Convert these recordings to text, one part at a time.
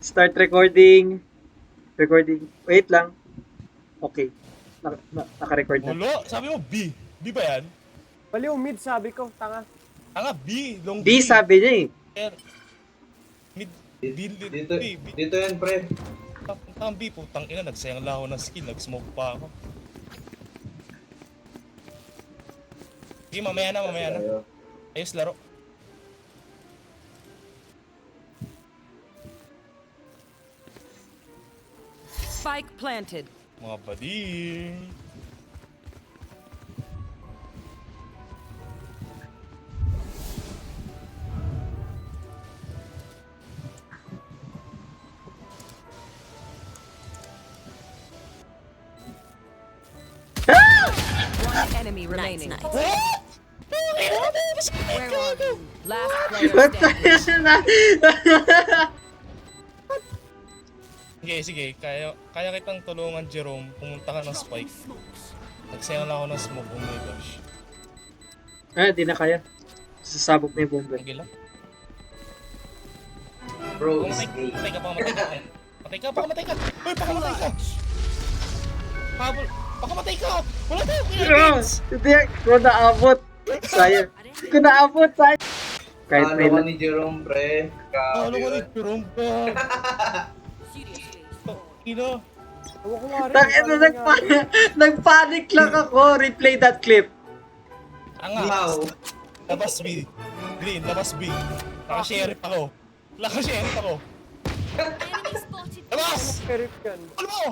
Start recording. Recording. Wait lang. Okay. Naka-record na. Wala, sabi mo B. B ba yan? Mali yung mid sabi ko, tanga. Tanga, B. Long D B. sabi niya eh. R. Mid. Dito, B. B. dito yan, pre. Tang B, putang ina. Nagsayang lang ako ng skill. Nag-smoke pa ako. Sige, mamaya na. Tayo. Ayos laro. Spike planted. Mga bading. One enemy remaining. Nice. Where are you? Last player Ba't standing. tayo na? Sige. Kaya kitang tulungan, Jerome. Pumunta ka ng spike. Nagsayang lang ako ng smoke. Oh my gosh. Di na kaya. Sasabog na yung bomba. Sige lang. Bro, is Patay ka. Pakamatay ka. Uy, pakamatay ka. Habol. Pakamatay ka. Wala tayo. Hindi ko naabot. Sayang. Hindi ko naabot. Sayang. Kahit ano may ka ni Jerome, pre? Ano Grabe ka ni yun. Jerome ka? Ino. Ewan ko nga rin. Tangina, nagpanic lang ako. Replay that clip. Anga. Wow. Labas B. Green, labas B. Naka-sheriff ako. Naka-sheriff ako. Labas! Perip yan. Ano mo?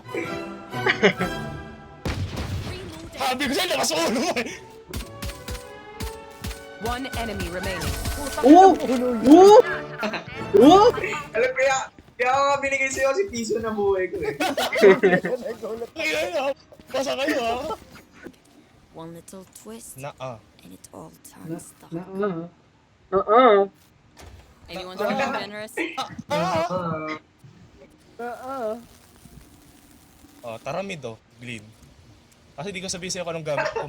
Sabi ko sa'yo, labas ulo mo eh. One enemy remaining. Oo! Oo! Oo! Alam ko kaya ako nga binigay sa'yo kasi piso na buhay ko eh. Kaya basa kayo ha. One little twist Na and it all turns dark. Oo. Anyone's feeling generous? Oh, tara mid oh, Glean. Kasi di ko sabihin sa'yo kung anong gamit ko.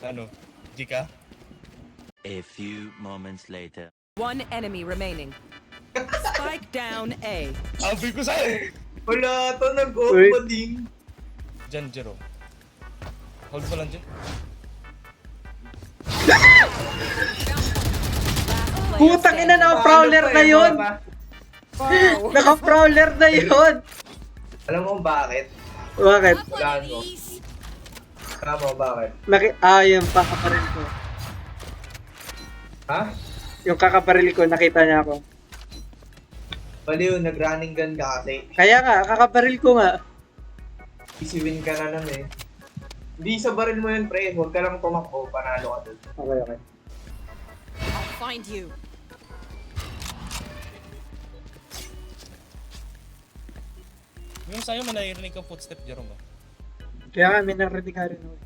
Ano? G ka? A few moments later. One enemy remaining. Spike down A. Sabi ko sa'yo! Wala to, Uy. nag-opening. Diyan, Jerome. Hold mo lang dyan. Putang ina, naka-prowler na yun! Wow. Naka-prowler na yun! Alam mo bakit? Bakit? Wala mo. Alam mo bakit? Yung kakaparil ko. Ha? Yung kakaparil ko, nakita niya ako. Baliw, nag-running gun ka kasi. Kaya nga, kakaparil ko nga. Easy win ka na lang eh. Hindi sa baril mo yun, pre. Huwag ka lang tumakbo, panalo ka dun. Okay. I'll find you. Yung sa'yo, may naririnig kang footstep, Jerome ah. Kaya nga, may narinig ka rin ako.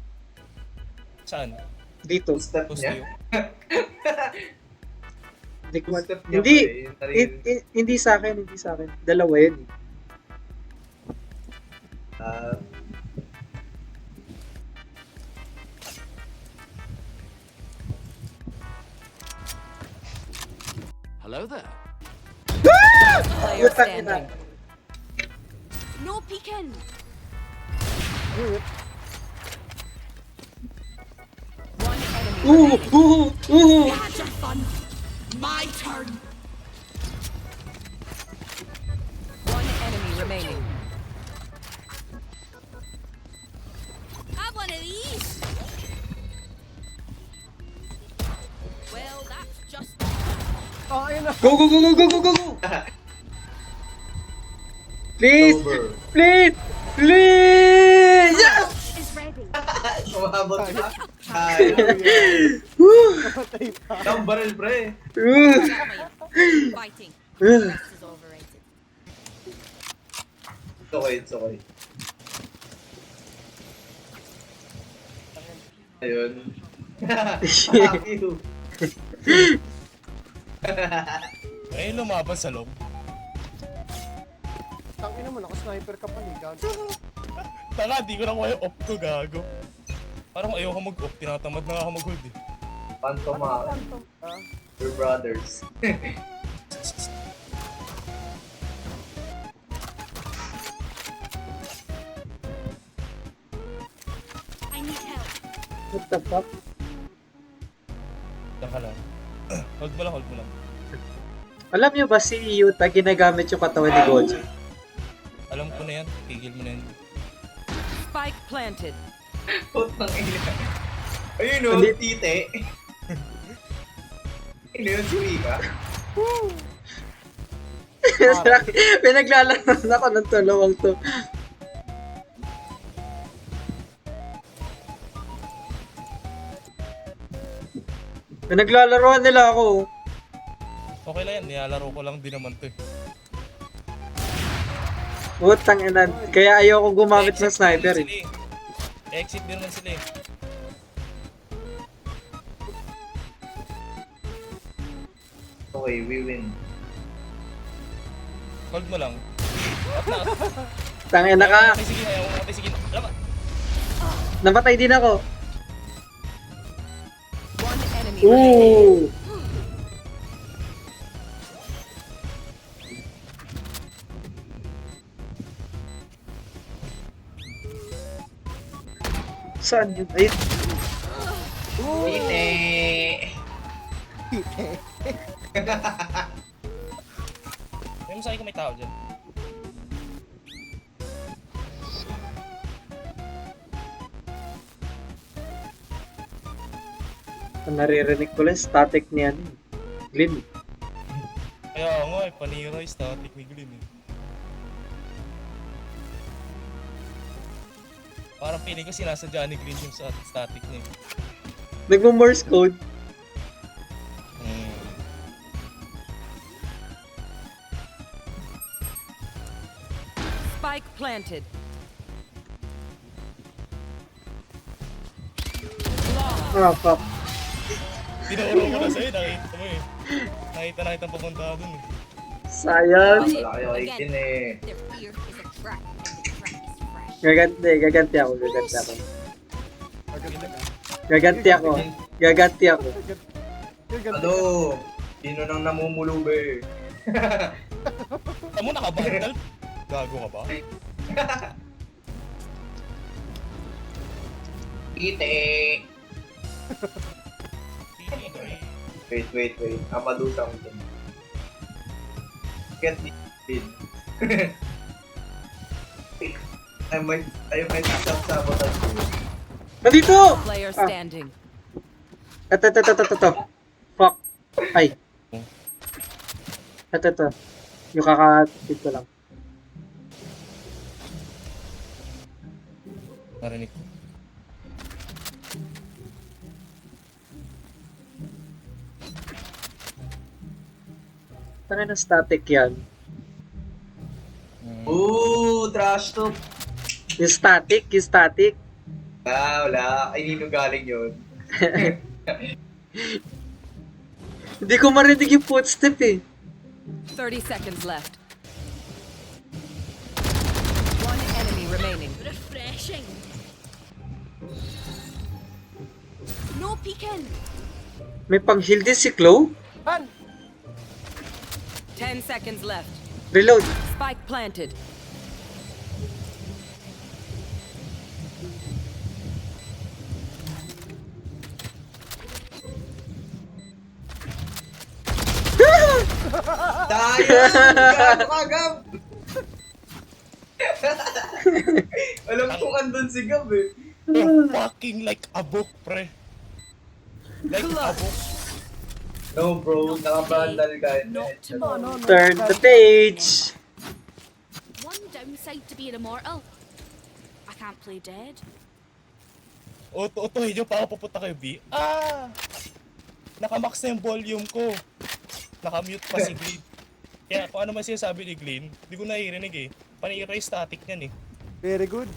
Saan? Dito. Step Close niya. to you. Hindi ko Step niya Hindi. pa eh, yung naririnig. Hindi sa akin. Dalawa yun eh. Ah, Hello there. Player Putang ina. standing. No peeking. One enemy Ooh! remaining. Ooh! Had your fun. My turn. One enemy remaining. Have one of these. Well, that's just. Oh, ayun na. Go! Please! over. Please! Yes! Is ready. Umabot ka. Ay, Patay pa. ang baril, pre. Fighting. Rest is overrated. It's okay. Ayun. Fuck you. Eh, lumaban sa loob. Tangina mo, naka-sniper ka pa ni Gago. Tanga, di ko na kaya off ko, gago. Parang ayaw ka mag-off, tinatamad na nga ako mag-hold eh. Phantom, Phantom, ah. your brothers. What the fuck? Diyan ka lang. Hold mo lang, hold mo lang. Alam niyo ba si Yuta ginagamit yung katawan ni Gojo? Alam ko na yan, tigil mo na yan. Spike planted. Putang ina. Ayun o, Hindi- tite. Ano yun, si Rika? Pinaglalaro ako ng tulawang to. Pinaglalaroan nila ako. Okay lang yan, nilalaro ko lang din naman to eh. Utang ina. Kaya ayoko gumamit ng sniper eh. Exit din naman sila eh. Okay, we win. Hold mo lang. At na, Tangina ka. matay sige, ayaw mo matay sige. Alam mo, Namatay din ako. One enemy remaining. Ooh. Saan yun? Ayun. Tite! may masahe ko may tao dyan. Ang naririnig ko lang, static niyan. Glim. Kaya nga eh, panira yung static ni Glenn eh. Parang feeling ko sinasadya ni Glenn yung static niya. Nagmo-Morse code. Hmm. Spike planted. Ah, fuck. Tinuro ko na sa'yo, nakita mo eh. Nakita ang pupunta dun eh. Sayang. Wala kayo kay Kin eh. Their fear is a trap, and the trap is fresh. Gaganti ako. Maganda ka. Gaganti ako. Yung ganda. Ano? Sino nang namumulube? Tamo nakabandal? Gago ka ba? Tite! Wait. Amadusa ko dun. Get din. I might sabotage you. Nandito! Player Ah. standing. Ito. Fuck. Ay. Ito. Yung kakatid ko lang. Narinig ko. Tangin na static yan. Ooh, trash talk. Yung static. Wala. Ay, nino galing yun. Hindi ko marinig yung footstep eh. 30 seconds left. One enemy remaining. Refreshing. No peeking. May pang-heal din si Chloe. Han! 10 seconds left. Reload. Spike planted. Sayang! Gago ka, Gab! Alam kong andun si Gab eh. Fucking like a book, pre. Like a book. No bro, nakabandal ka. Not tomorrow. Turn the page. One downside to being immortal. I can't play dead. Utuhin nyo pa ako pupunta kayo, B. Nakamax na yung volume ko. Nakamute pa si Glenn. Kaya kung ano man sinasabi ni Glenn, hindi ko naiirinig eh. Panira yung static niyan eh. Very good.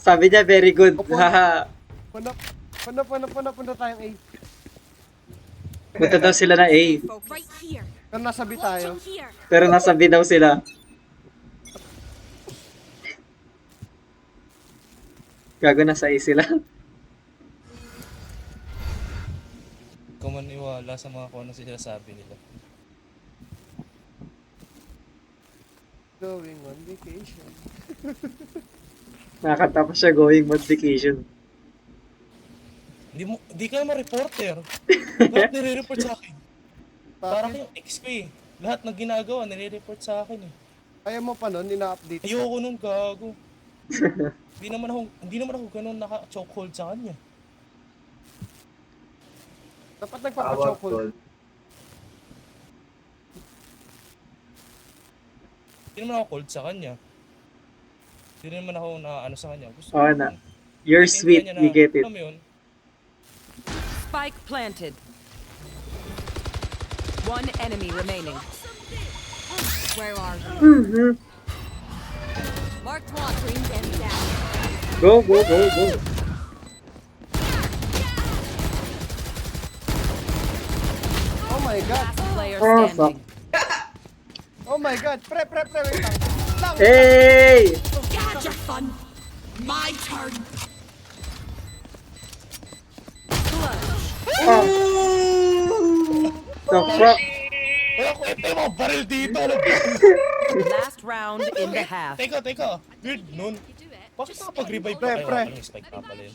Sabi niya, very good. Opo. Haha. Punta tayong A. Punta daw sila na A. Right here. Pero nasa B tayo. Watching here. Pero nasa B daw sila. Gago nasa A sila. Kung maniwala sa mga kung ano sinasabi nila. Going on vacation. Nakakatapos siya going on vacation. Hindi ka naman reporter. Lahat nire-report sa akin. Parang yung ex ko eh. Lahat ng ginagawa, nire-report sa akin eh. Kaya mo pa nun, ina-update. Ayoko nun, gago. Hindi naman ako ganun naka-chokehold sa kanya. Dapat Tawag nagpapa-chokehold. tol. Hindi naman ako cold sa kanya. Hindi naman ako na sa kanya. Gusto Oo ko- na. You're sweet, Naiintindihan niya we na, get it. alam mo yun? Spike planted. One enemy remaining. Where are you? Mhm. Marked one. Bring them down. Go, go, go, go. Oh my God! Last player Oh, standing. Oh my God! Pre, wait lang. Lang! Hey! Gad your fun. My turn. The fuck? Wala ko ito yung mga baril dito. Ano ba? Last round in the half. Teka. Weird nun. You do it. Bakit nakapag-revive Pre, pa kayo? pre. Ano yung spike nga pala yun?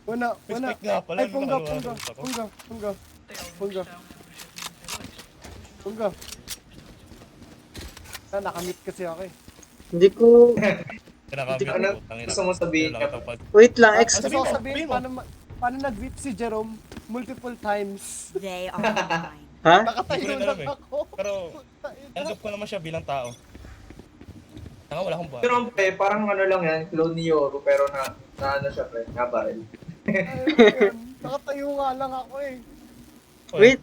Wala. Respect nga pala, Ay, pungga. nakaluwa ako. Nakamit kasi ako eh. Hindi ko... Kinakamit Ano ko. Tangina. gusto mo sabihin Wala niya? ka tapad. Wait lang, Gusto sabihin ko mo, sabihin, sabihin mo. paano nag-whip si Jerome multiple times. They are mine. Ha? Nakatayo Hindi ko rin lang alam eh. ako. Pero, tanggap ko naman siya bilang tao. Tanga, wala akong Pero pre, parang ano lang yan, clone ni Yoru, pero na ano siya pre, nabaril. Ayun, nakatayo nga lang ako eh. Wait,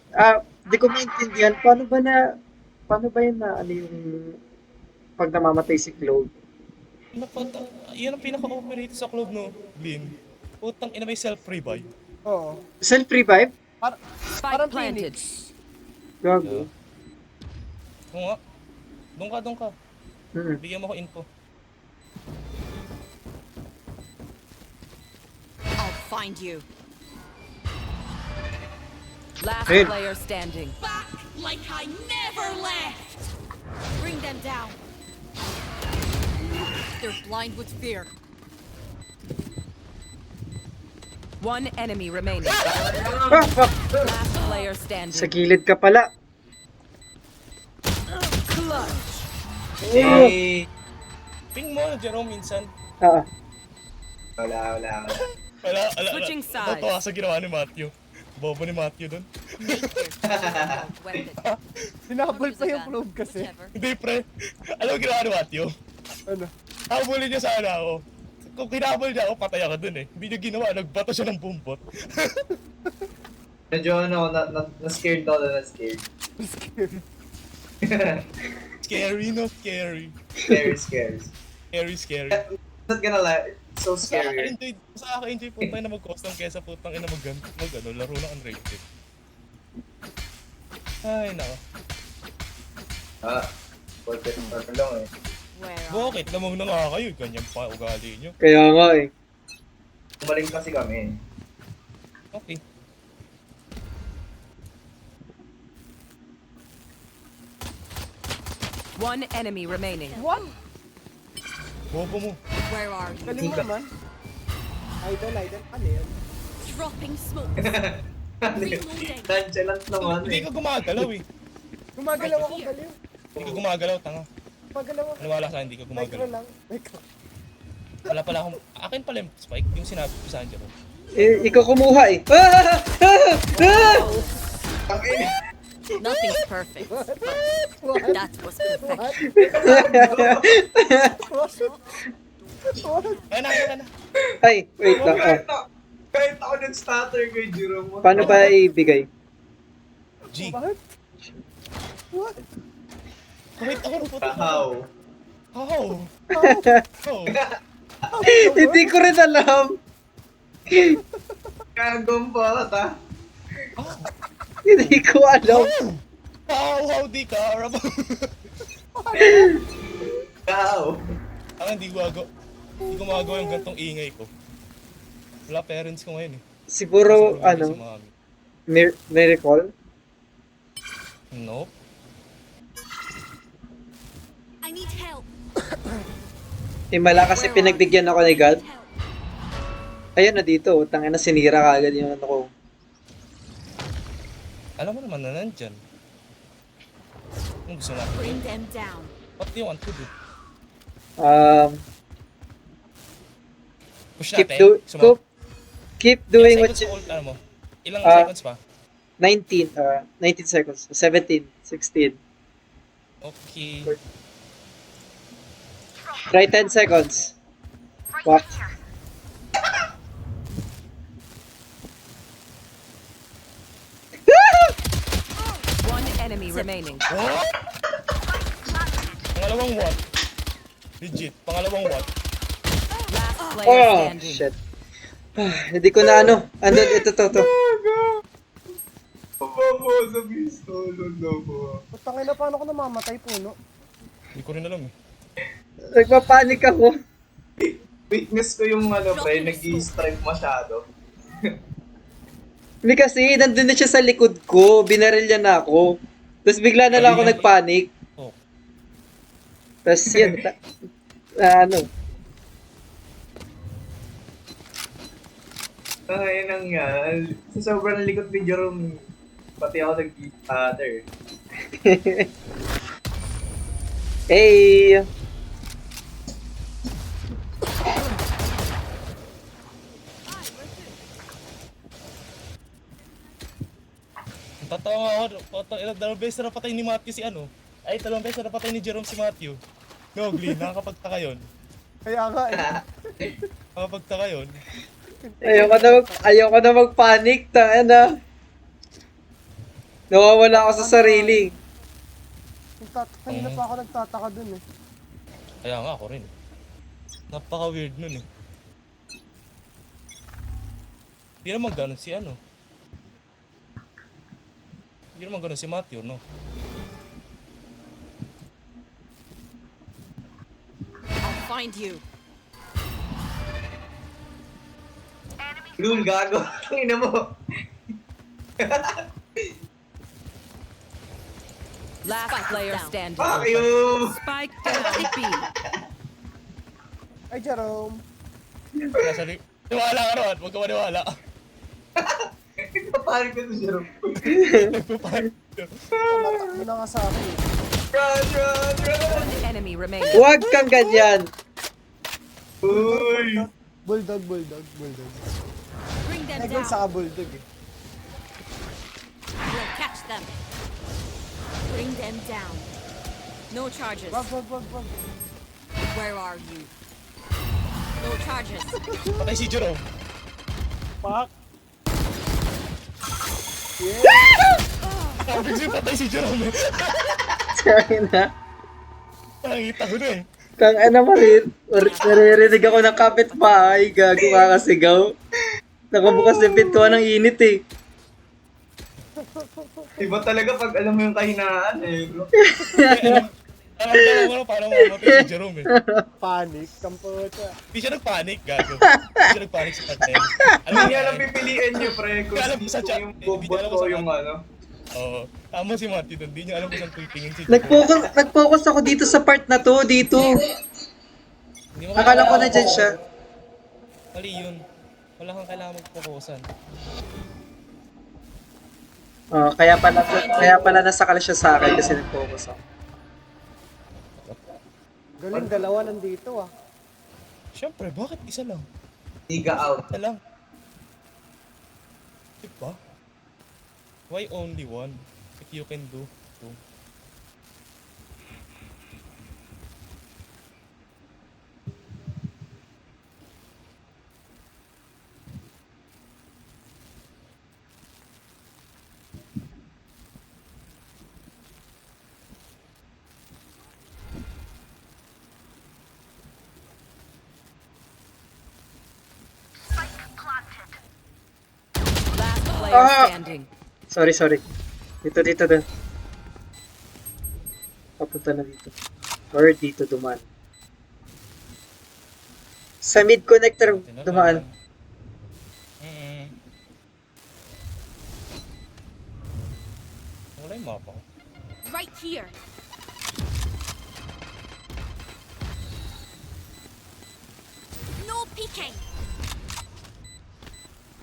di ko maintindihan. Paano ba yun na ano yung pag namamatay si Claude? Yan ang pinaka-operated sa club, no? Blin. Putang ina, may self-revive. Oo. Self-revive? Spike Parang planted. Phoenix. Gago. Oo nga. Doon ka. Hmm. Bigyan mo ko info. I'll find you. Last Ayun. player standing. Back like I never left. Bring them down. They're blind with fear. One enemy remaining. Ah, fuck. Last player Sa standing. gilid ka pala. Clutch. Eh, Ping mo, Jerome, minsan. Ah, wala. Wala. Switching sides. Tatawa sa ginawa ni Matthew. Bobo ni Matthew doon. Sinabol pa yung probe kasi. Hindi, pre. Alam mo ginawa ni Matthew? Ano? Habulin niya sana ako. Kung kinabol niya ako, patay ako dun eh. Hindi niya ginawa, nagbato siya ng bumbot. Medyo ano, na-scared ako na scared. Scary, no scary. Scary. Scary. Not gonna lie, it's so Sa scary. enjoy po tayo na mag-custom kesa putang ina laro ng unrated. Ay, nako. Portrait ano lang eh. Where are Bakit? Lamang na nga kayo, ganyan pa ugali nyo. kaya nga eh. Umaling kasi kami. Okay. One enemy remaining. What? Bobo mo. Where are you? Galing mo naman. Idol. Ano yun? Dropping smoke. Reloading. Nonchalant naman Hindi eh. ka gumagalaw eh. Gumagalaw ako, galing. Hindi ka gumagalaw, tanga. Gumagalaw ako. Maniwala sa akin, hindi ka Micro gumagalaw. lang. Micro. Wala pala akong... Akin pala yung spike, yung sinabi ko sa Angelo. Ikaw kumuha eh. Tangin. Nothing's perfect. What? That was perfect. What? Ayun na. Ay, wait lang. Kahit ako nag-stutter kay Jerome. Paano ba ibigay? G. What? What? Kahit ako ng puto. How? How? Oh. Hindi ko rin alam. Kagong bata. Hindi ko alam. How di ka? How? Ang hindi ko magawa yung gantong ingay ko. Wala parents ko ngayon eh. Siguro, Siguro ano, si mami. miracle? Nope. I need help. Himala kasi pinagbigyan ako ni God. Help. Ayan na dito. Tangina na sinira kagad yung ano ko. Alam mo naman na nandyan. Kung gusto natin Bring yun. them down. What do you want to do? Push Keep natin? Gusto mo? keep doing what Ilang you... seconds pa ult, ano mo? Ilang Ah. seconds pa? 19 seconds. 17, 16. Okay. Try 10 seconds. What? One enemy remaining. What? Pangalawang what? Legit, pangalawang what? Last player Oh, standing. shit. Hindi ko na ano. Ano, ito. Pababo sa pistol. Ano ba? Putang ina, paano ko namamatay puno? Hindi ko rin alam eh. Nagpapanik ako. Weakness ko yung ano, pre, nag-i-stripe masyado. Hindi kasi, nandun na siya sa likod ko. Binaril niya na ako. Tapos bigla na lang ako nagpanik. Oh. Tapos yun, ano. Ay, nang yan. Sa sobrang likod ni Jerome, pati ako nag-i-stutter. Hey! Tatawa ako. Dalawang beses na napatay ni Matthew si ano. Ay, dalawang beses na napatay ni Jerome si Matthew. No, Glee, nakakapagtaka yun. Kaya nga eh. Nakakapagtaka yun. Ayoko na magpanik. Tanga nawawala ako sa sarili. Kanina pa ako nagtataka dun eh. Kaya nga ako rin. Napaka-weird nun eh. Hindi naman ganun si ano. Hindi naman ganun si Matthew, no? I'll find you. Lul, gago. Tangina mo. Last player down. standing. Fuck you! Spike down B. Ay, Jerome. Nasa Niwala ka ron, huwag ka maniwala. Paparik ko si Jerome. Natakbo na nga sa akin eh. Run! One enemy remaining. Huwag kang ganyan. Uy! Bulldog. Bring them Egon down. saka bulldog eh. We'll catch them. Bring them down. No charges. Wag. Where are you? No charges. Patay si Jerome. Fuck. Sabi ko patay si Jerome eh. Tangina. Nakikita ko na eh. Tangina mo rin. Naririnig ako ng kapitbahay. Gago kakasigaw. Nakabukas yung pintuan ng init eh. Iba talaga pag alam mo yung kahinaan eh, bro. Alam ko na paano mamatay si Jerome eh. Panic. Kampucha. Hindi siya nagpanik, gago. Hindi siya nagpanik sa content. Hindi niya alam pipiliin niyo, pre. Kung Hindi alam dito sa chat. yung Hindi bobot alam ko sa yung chat. ano. Oo. Tama si Matthew doon. Hindi niya alam kung saan titingin si Jerome. Nag-focus ako dito sa part na to. Dito. Hindi mo Akala ko kailangan na dyan siya. Mali yun. Wala kang kailangan magpokusan. Oh, kaya pala nasakal siya sa akin kasi nag-focus ako. Galing, dalawa nandito ah. Siyempre, bakit isa lang? Higa out. Isa lang. Diba? Why only one? If you can do two. Last player Ah! standing. Sorry. Dito din. Papunta na dito. Or dito dumaan. Sa mid connector dumaan. Wala yung mapa ko. Right here. No peeking.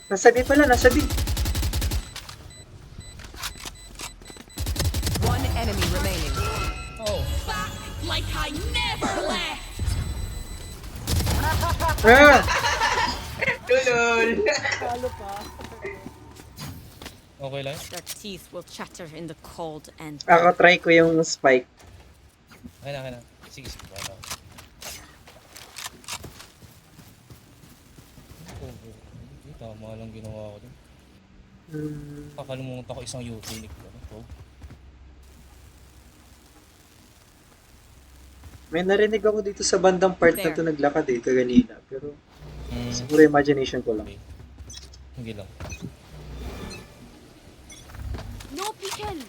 Nasa B pala, nasa B. One enemy remaining. Oh. Back like I never left. Ah! Lulol! Talo pa. Okay lang. Their teeth will chatter in the cold and Ako try ko yung spike. Okay na. Sige. Wala. Tama lang ginawa ko din. Kakalimutan ko isang unique ko. Oh. May narinig ako dito sa bandang part na to naglakad eh, kaganina. Pero siguro imagination ko lang. Hindi lang. no peeking.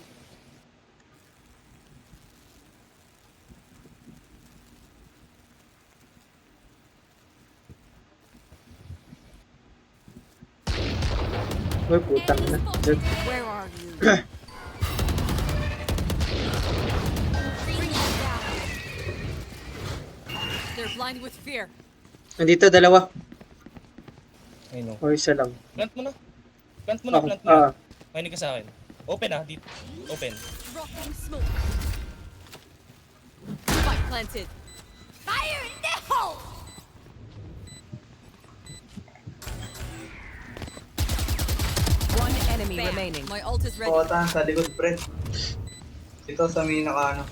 Uy, putang na. Diyan. Where are you? Bring them down. They're blind with fear. Nandito, dalawa. Ay no. O, isa lang. Plant mo na. Plant mo Ako, na. Makinig ka sa akin. Open dito. Open. Dropping smoke. Spike planted. Fire in the hole! One enemy Bam. remaining. My ult is ready. Kota, sa likod, pre. Ito sa may naka, ano.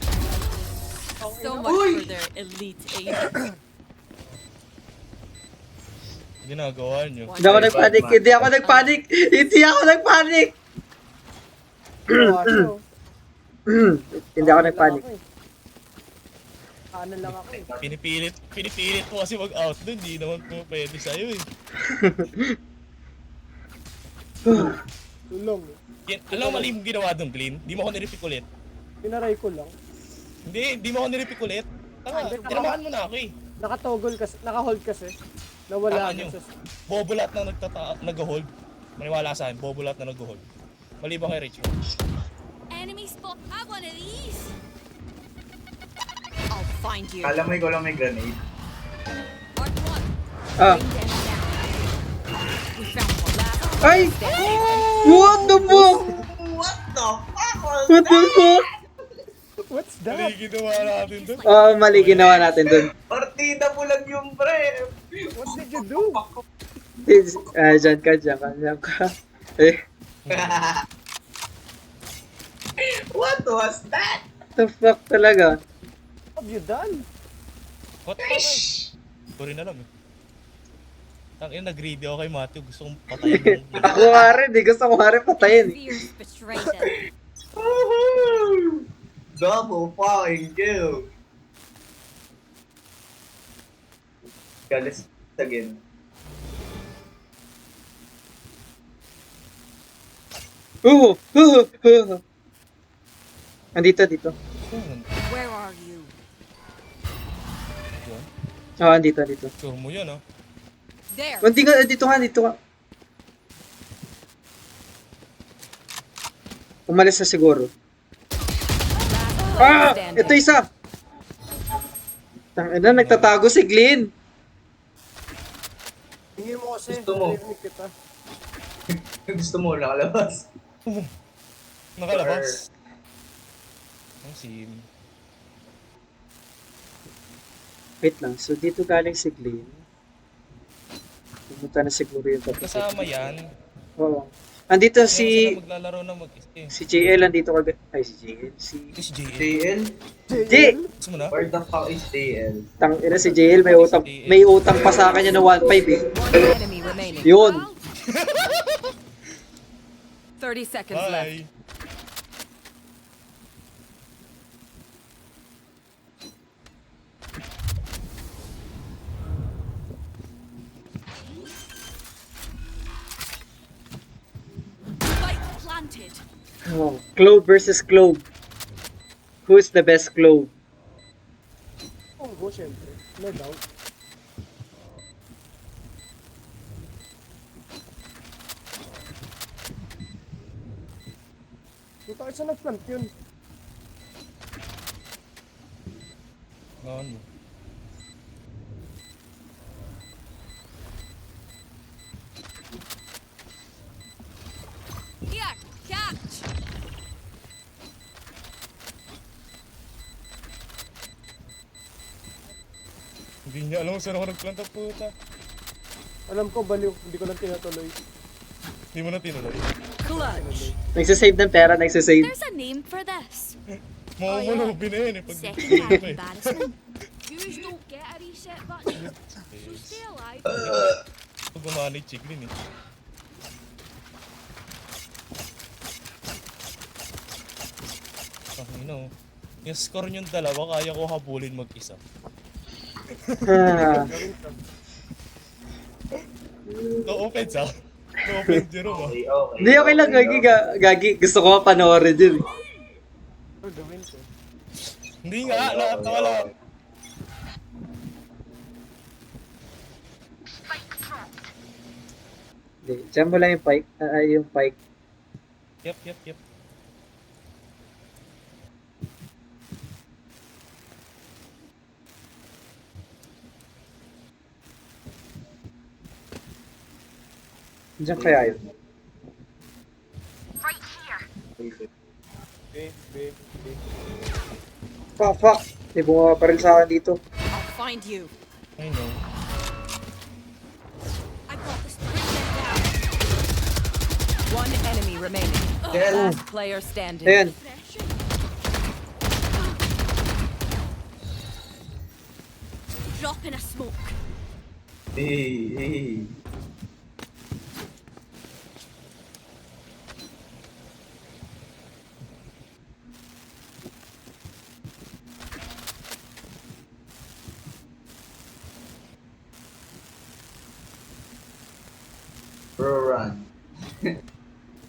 So much for their elite aim. Ginagawa nyo. Hindi ako nagpanik. Hindi ako nagpanik. Hindi ako nagpanik. Kaso, Hindi ako nagpanik. Kanan lang ako eh. Pinipilit mo kasi mag-out doon. Hindi naman po pwede sa'yo eh. Tulong. Alam mo mali yung ginawa doon, Glenn? Di mo ako niripik ulit. Pinaray ko lang. Hindi mo ako niripik ulit. Tanga, tinamaan mo na ako eh. Nakatoggle kasi, naka-hold kasi. Nawala Tama nyo. ako sa... Bobo lahat na nag-hold. Maniwala sa akin, bobo lahat na nag-hold. Mali ba kay Richard? Enemy spot. Have one of these. I'll find you. Alam mo, ikaw lang may grenade. Mark one. Ah. Bring them down. We found one. Last Ay! What the fuck? What the fuck was What the fuck? What's Mali that? ginawa natin doon. Oo, mali ginawa natin dun. Partida mo lang yung pre. What did you do? Diyan ka. Eh, What was that? the fuck talaga? What have you done? What the fuck? Ko rin alam eh. Tangina, nag-greedy ako kay Matthew. Gusto kong patayin yung... Ako nga rin, di gusto ko nga rin patayin. fears betray them. Woohoo! Double fucking kill. Galis again. Andito. Where are you? Oo, andito. Sure mo yun, oh. There. Hindi nga, dito ka. Umalis na siguro. Ah! Ito isa! Tangina, nagtatago si Glenn. Tingin mo kasi. Gusto mo. Narinig kita. Gusto mo nakalabas. Nakalabas. Ang sim. Wait lang, so dito galing si Glenn. Pumunta na siguro yung tapos. Kasama yan. Oo. Andito Kaya si... sila maglalaro na mag-isa eh. Si JL andito kag... Ay, si JL. Si... Si JL. JL? J! Gusto mo na? Where the fuck is JL? Tangina si JL, may utang pa sa kanya na 1.5 eh. One enemy remaining. Yun. 30 seconds left. Bye. Spike planted. Oh, Clove versus Clove. Who's the best Clove? Oh, go syempre. No doubt. Puta, isa nag-plant yun. Ano? Hindi niya alam kung saan ako nagplanta puta. Alam ko, baliw. Hindi ko lang tinatuloy. Hindi mo na tinuloy. Clutch. Nagsasave ng pera, nagsasave. There's a name for this. Mamamunubi na yun eh. Pag Second-hand embarrassment. Yous don't get a reset button, so stay alive. Pag gumanay chiglin eh. Pangino. Yung score yung dalawa, kaya ko habulin mag-isa. Ah, No offense ah. No offense, Jerome ah. Okay, okay. Hindi, okay lang, Gagi. Gagi, gusto ko panoorin yun. Ano gawin ko? Hindi nga, nakatawa lang. Hindi, dyan mo lang yung pike. Yung pike. Yep. Diyan kaya yun. Babe. Fuck. May bumabaril sa akin dito. I'll find you. I know. I got this. Bring them down. One enemy remaining. Yes. Last player standing. Ayan. Pressure. Drop in a smoke. Hey. Bro, run.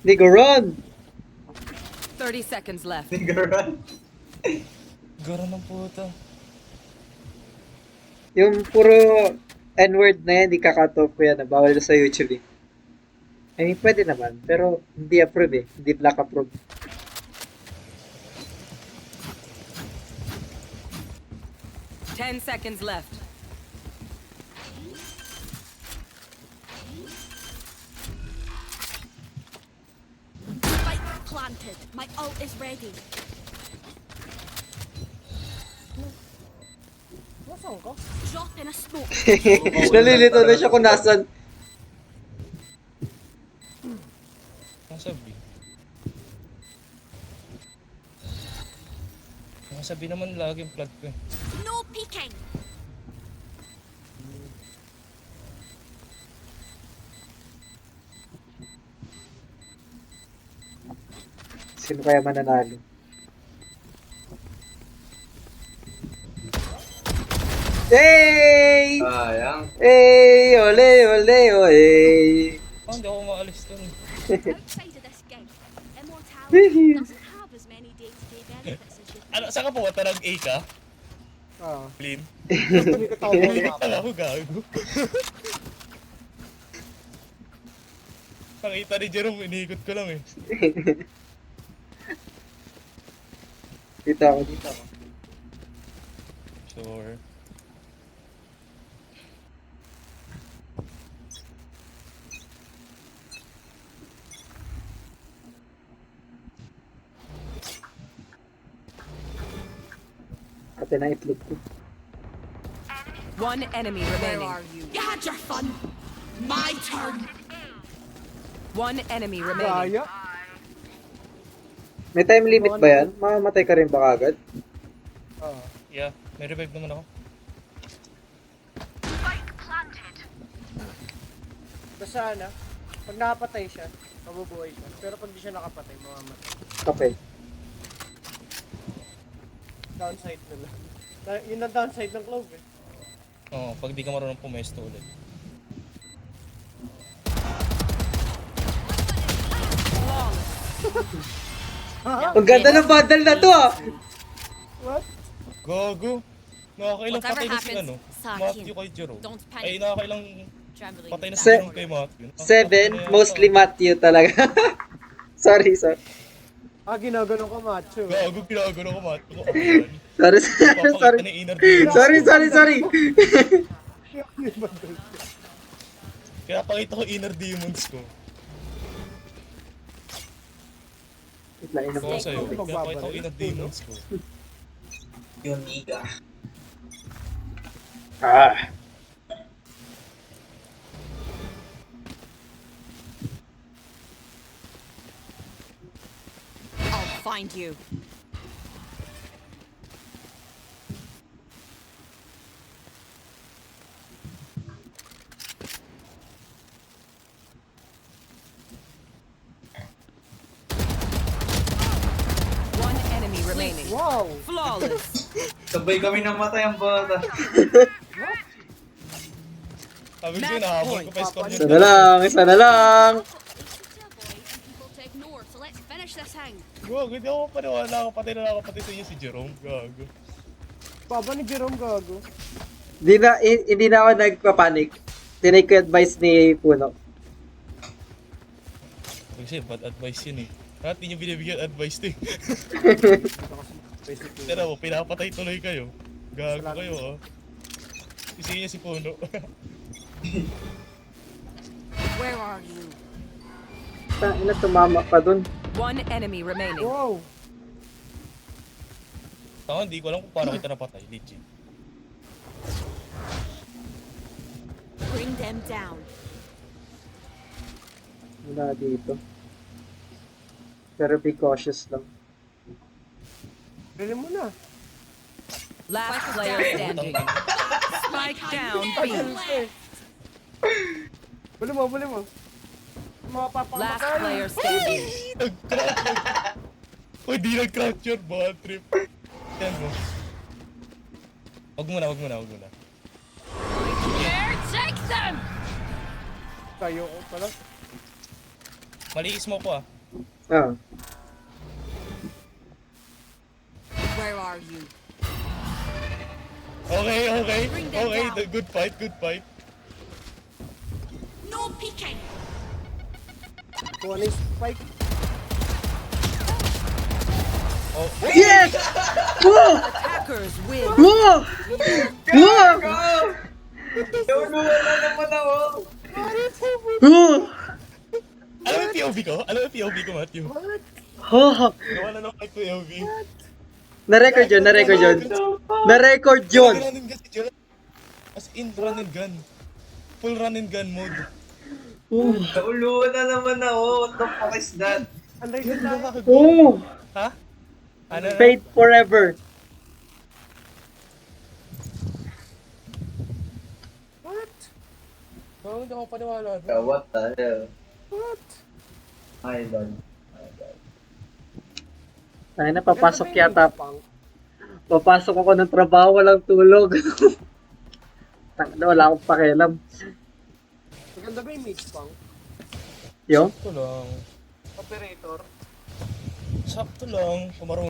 Hindi, go run! 30 seconds left. Nigga, run. Gara ng puta. Yung puro N-word na yan, di ka-cut off ko yan. Bawal sa YouTube eh. I mean, pwede naman. Pero hindi approve eh. Hindi black approve. Ten seconds left. Spike planted. My ult is ready. Nasaan ka? Drop in a smoke. Nalilito na siya kung nasan. Nakasabi. Nakasabi naman lagi yung plug ko eh. No peeking. Sino kaya mananalo? Hey! Sayang. Hey! Ole, ole, ole! Oh, hindi ako maalis dun. Outside of this gig, immortality doesn't have as many day-to-day benefits as you think. Ano, saan ka pumunta? Nag-A ka? Ah. Lin? Hindi ko tao mo mapa. Tanga ko gago. Nakita ni Jerome, iniikot ko lang eh. Dito ako. Sure. Pati na itlog ko. One enemy remaining. You had your fun. My turn. One enemy remaining. Gaya. May time limit ba yan? Mamamatay ka rin ba kagad? Ah. Yeah, may revive naman ako. Basta na, pag nakapatay siya, mabubuhay siya. Pero pag di siya nakapatay, mamamatay. Okay. Downside na lang. Yun ang downside ng Clove eh. Oo, pag di ka marunong pumesto ulit. Ang ganda ng bundle na to ah! What? Gago! Nakakailang Whatever patay na si happens, ano? sa akin. Matthew kay Jerome. Don't Ay, panic. nakakailang Trembling. patay na si Se- Jerome kay Matthew. Seven, mostly Matthew talaga. sorry. Ah, ginaganon ka, macho. Gago, ginagano ko Matthew. Ko Sorry, Papakita sorry. ni Inner Demons. Sorry. Kaya pakita ko Inner Demons ko. Itlain Ako naman. sa'yo. Kaya pakita ko Inner Demons ko. Yun, Iga. Ah. I'll find you. One enemy remaining. Wow! Flawless. Sabay kami namatay ang bata. Sabi ko sa'yo, Match nahabol point. ko pa yung score Isa na lang, isa na lang. I've got places to avoid and people to ignore, so let's finish this thing. Gago, hindi ako paniwala ako. Patay na lang ako pati sa inyo si Jerome. Gago. Baba ni Jerome gago. Hindi na ako nagpapanik. Tinake ko yung advice ni Puno. Kasi bad advice yun eh. Lahat ninyo binibigyan advice to eh. Basically. Tira mo, pinapatay tuloy kayo. Gago kayo oh. Kasi niya si Puno. Where are you? Ina, tumama pa dun. One enemy remaining. Wow! Ako hindi ko alam kung paano kita napatay. Legit. Bring them down. Wala dito. Pero be cautious lang. Bili mo na. Last player standing. Spike down B. Buli mo, buli mo. Last Mapapakamatay. player standing. Uy, di nag-crouch yun. Bad trip. Yan mo. Wag muna, wag muna, wag muna. Here, take them! Kayo pala. Maliis mo ko ah. Ah. Where are you? Okay, okay. Bring them Okay, down. good fight, good fight. No peeking! Kuha na yung spike. Oh, Yes! Woo! Hackers win. Woo! Woo! Nauluhan na naman ako. Woo! alam mo yung POV ko? Alam mo yung POV ko, Matthew? Oh, Nawala na ako kay POV. na-record yun, na-record yun. Na-record yun. Run and gun si Jerome. As in, run and gun. Full run and gun mode. Ooh. Nauluhan na naman ako. What the fuck is that? Anday ka tayo. Ooh. Ha? Ano na? Fade forever. What? Oh, hindi ako paniwala. What the hell? What? Idol. Ay na, papasok yata. Pang. Papasok ako ng trabaho, walang tulog. Wala akong pakialam. Maganda ba yung mid pang? Yo? Sakto lang. Operator? Sakto lang. Kumarong